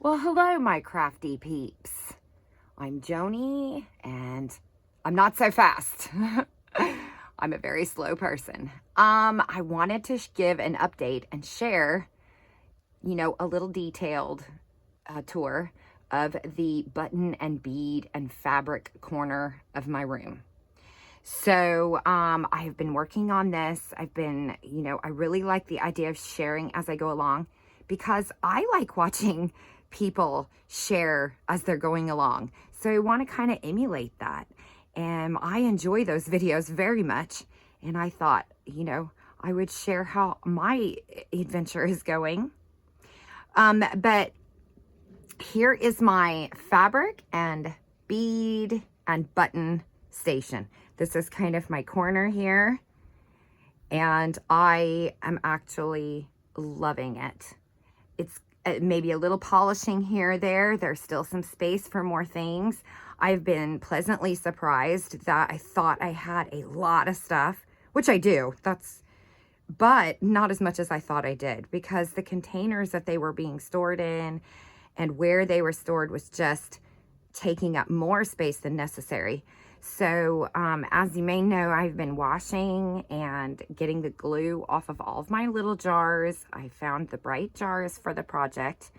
Well, hello, my crafty peeps. I'm Joni, and I'm not so fast. I'm a very slow person. I wanted to give an update and share, a little detailed tour of the button and bead and fabric corner of my room. So I have been working on this. I really like the idea of sharing as I go along because I like watching people share as they're going along. So I want to kind of emulate that. And I enjoy those videos very much. And I thought, I would share how my adventure is going. But here is my fabric and bead and button station. This is kind of my corner here, and I am actually loving it. It's maybe a little polishing here or there. There's still some space for more things. I've been pleasantly surprised that I thought I had a lot of stuff, which I do, but not as much as I thought I did, because the containers that they were being stored in and where they were stored was just taking up more space than necessary. So as you may know, I've been washing and getting the glue off of all of my little jars. I found the bright jars for the project.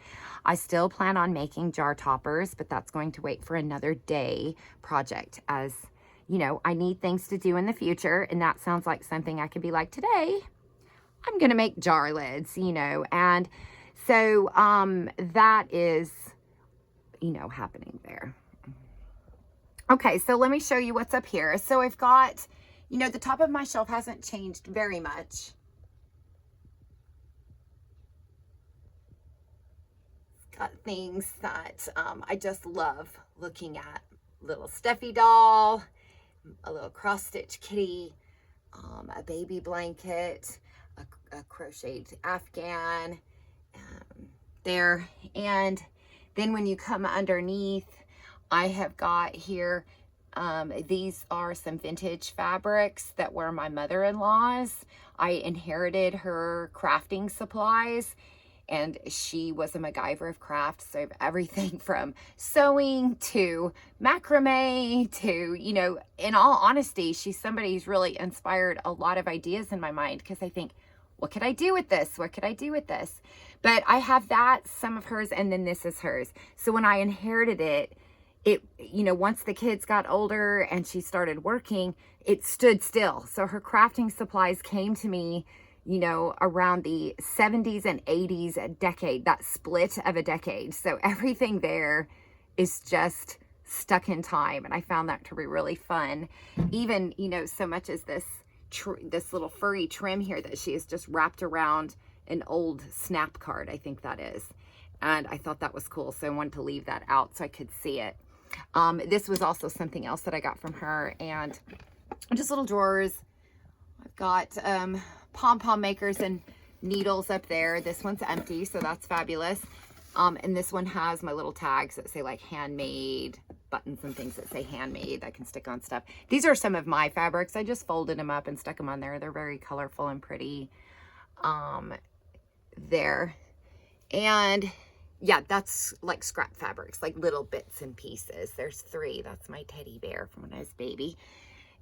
I still plan on making jar toppers, but that's going to wait for another day project, as I need things to do in the future, and that sounds like something I could be like, today I'm gonna make jar lids, and so that is happening there. Okay, so let me show you what's up here. So I've got, the top of my shelf hasn't changed very much. It's got things that I just love looking at. Little stuffy doll, a little cross-stitch kitty, a baby blanket, a crocheted Afghan there. And then when you come underneath, I have got here, these are some vintage fabrics that were my mother-in-law's. I inherited her crafting supplies, and she was a MacGyver of craft. So I have everything from sewing to macrame to, in all honesty, she's somebody who's really inspired a lot of ideas in my mind, because I think, what could I do with this? What could I do with this? But I have that, some of hers, and then this is hers. So when I inherited it, once the kids got older and she started working, it stood still. So her crafting supplies came to me, around the 70s and 80s decade, that split of a decade. So everything there is just stuck in time. And I found that to be really fun. Even, so much as this little furry trim here that she has just wrapped around an old snap card, I think that is. And I thought that was cool. So I wanted to leave that out so I could see it. This was also something else that I got from her, and just little drawers. I've got pom-pom makers and needles up there. This one's empty, so that's fabulous. And this one has my little tags that say like handmade, buttons and things that say handmade that can stick on stuff. These are some of my fabrics. I just folded them up and stuck them on there. They're very colorful and pretty there. And yeah, that's like scrap fabrics, like little bits and pieces. There's 3. That's my teddy bear from when I was a baby.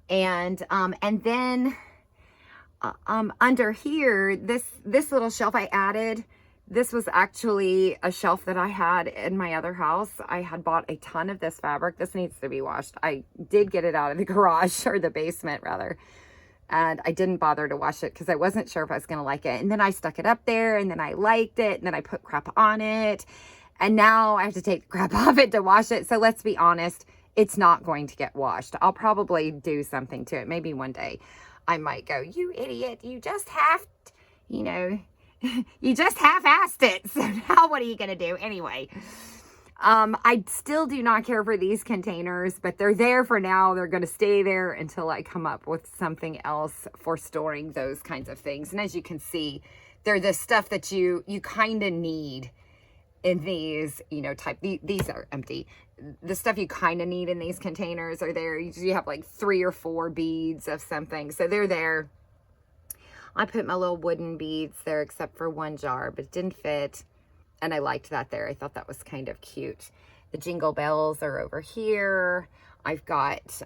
And then under here, this little shelf I added. This was actually a shelf that I had in my other house. I had bought a ton of this fabric. This needs to be washed. I did get it out of the garage, or the basement rather. And I didn't bother to wash it because I wasn't sure if I was going to like it. And then I stuck it up there, and then I liked it, and then I put crap on it. And now I have to take the crap off it to wash it. So let's be honest, it's not going to get washed. I'll probably do something to it. Maybe one day I might go, you idiot, you just have, you just half-assed it. So now what are you going to do? Anyway, I still do not care for these containers, but they're there for now. They're going to stay there until I come up with something else for storing those kinds of things. And as you can see, they're the stuff that you kind of need in these, these are empty. The stuff you kind of need in these containers are there. You have like 3 or 4 beads of something. So they're there. I put my little wooden beads there except for one jar, but it didn't fit. And I liked that there. I thought that was kind of cute. The jingle bells are over here. I've got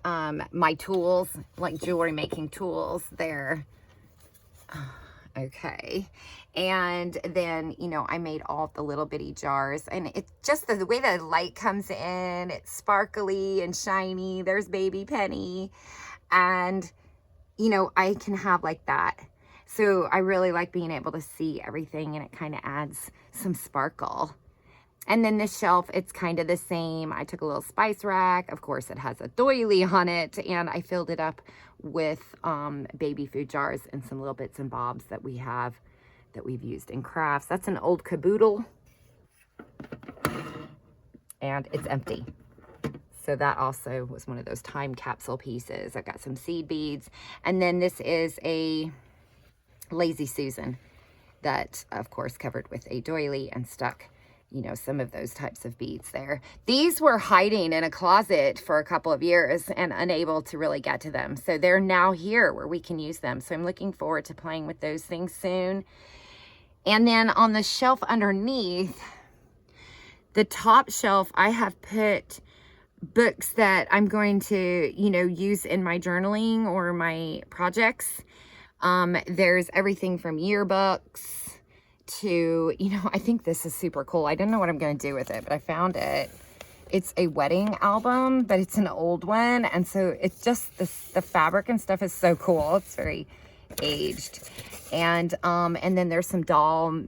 my tools, like jewelry making tools there. Okay. And then, you know, I made all the little bitty jars, and it's just the way the light comes in, it's sparkly and shiny. There's baby Penny. And, you know, I can have like that. So I really like being able to see everything, and it kind of adds some sparkle. And then this shelf, it's kind of the same. I took a little spice rack. Of course, it has a doily on it, and I filled it up with baby food jars and some little bits and bobs that we have that we've used in crafts. That's an old caboodle, and it's empty. So that also was one of those time capsule pieces. I've got some seed beads, and then this is a Lazy Susan that, of course, covered with a doily and stuck, you know, some of those types of beads there. These were hiding in a closet for a couple of years and unable to really get to them. So they're now here where we can use them. So I'm looking forward to playing with those things soon. And then on the shelf underneath, the top shelf, I have put books that I'm going to, you know, use in my journaling or my projects. There's everything from yearbooks to, you know, I think this is super cool. I don't know what I'm going to do with it, but I found it. It's a wedding album, but it's an old one. And so it's just the fabric and stuff is so cool. It's very aged. And then there's some doll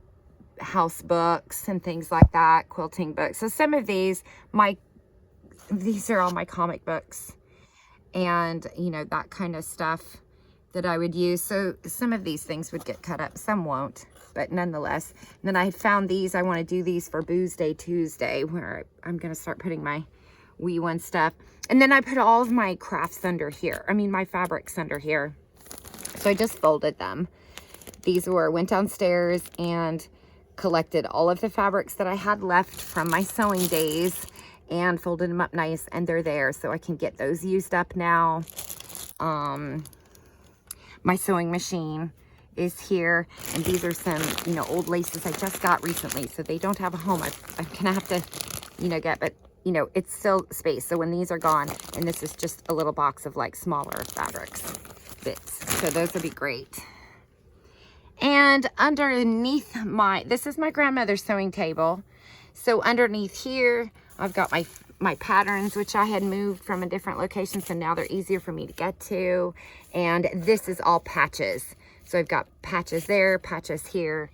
house books and things like that, quilting books. So some of these are all my comic books and, you know, that kind of stuff that I would use. So some of these things would get cut up, some won't, but nonetheless. And then I found these. I want to do these for Booze Day Tuesday, where I'm going to start putting my wee one stuff. And then I put all of my crafts under here. I mean, my fabrics under here. So I just folded them. These went downstairs and collected all of the fabrics that I had left from my sewing days and folded them up nice, and they're there. So I can get those used up now. My sewing machine is here, and these are some, you know, old laces I just got recently, so they don't have a home. I'm gonna have to, you know, but, you know, it's still space. So when these are gone, and this is just a little box of like smaller fabrics bits, so those would be great. And underneath this is my grandmother's sewing table. So underneath here, I've got my patterns, which I had moved from a different location, so now they're easier for me to get to. And this is all patches. So I've got patches there, patches here,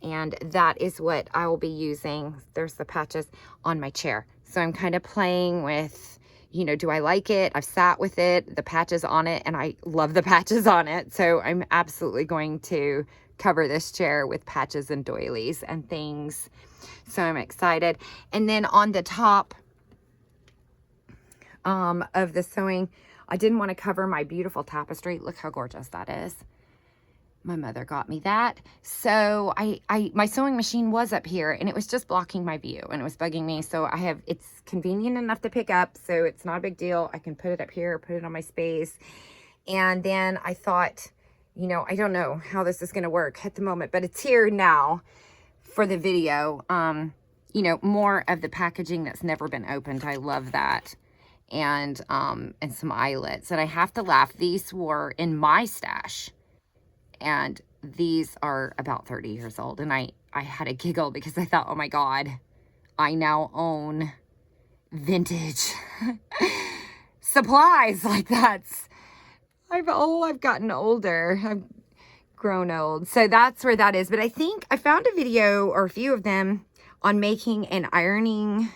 and that is what I will be using. There's the patches on my chair. So I'm kind of playing with, you know, do I like it? I've sat with it, the patches on it, and I love the patches on it. So I'm absolutely going to cover this chair with patches and doilies and things. So I'm excited. And then on the top of the sewing, I didn't want to cover my beautiful tapestry. Look how gorgeous that is. My mother got me that. So my sewing machine was up here, and it was just blocking my view, and it was bugging me. So it's convenient enough to pick up, so it's not a big deal. I can put it up here, put it on my space. And then I thought, you know, I don't know how this is going to work at the moment, but it's here now for the video. You know, more of the packaging that's never been opened. I love that. And some eyelets. And I have to laugh. These were in my stash. And these are about 30 years old. And I had a giggle because I thought, oh my God, I now own vintage supplies. Like I've gotten older. I've grown old. So that's where that is. But I think I found a video or a few of them on making an ironing,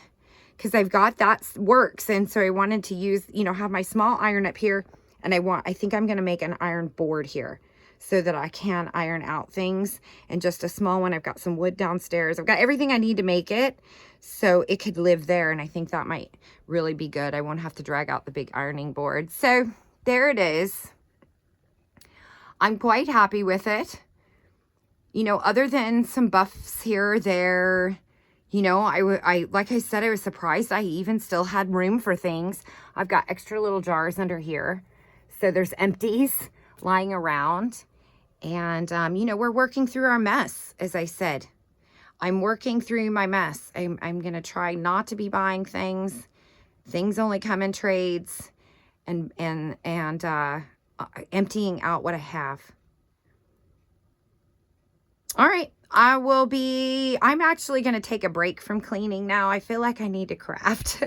because I've got that works. And so I wanted to use, you know, have my small iron up here. And I think I'm going to make an iron board here so that I can iron out things. And just a small one. I've got some wood downstairs. I've got everything I need to make it so it could live there. And I think that might really be good. I won't have to drag out the big ironing board. So there it is. I'm quite happy with it. You know, other than some buffs here or there, you know, like I said, I was surprised I even still had room for things. I've got extra little jars under here. So there's empties lying around. And, you know, we're working through our mess, as I said. I'm working through my mess. I'm going to try not to be buying things. Things only come in trades, and emptying out what I have. All right. I'm actually going to take a break from cleaning now. I feel like I need to craft.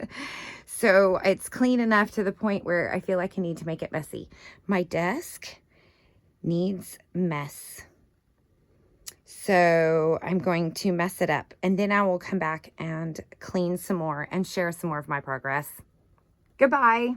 So it's clean enough to the point where I feel like I need to make it messy. My desk needs mess. So I'm going to mess it up, and then I will come back and clean some more and share some more of my progress. Goodbye.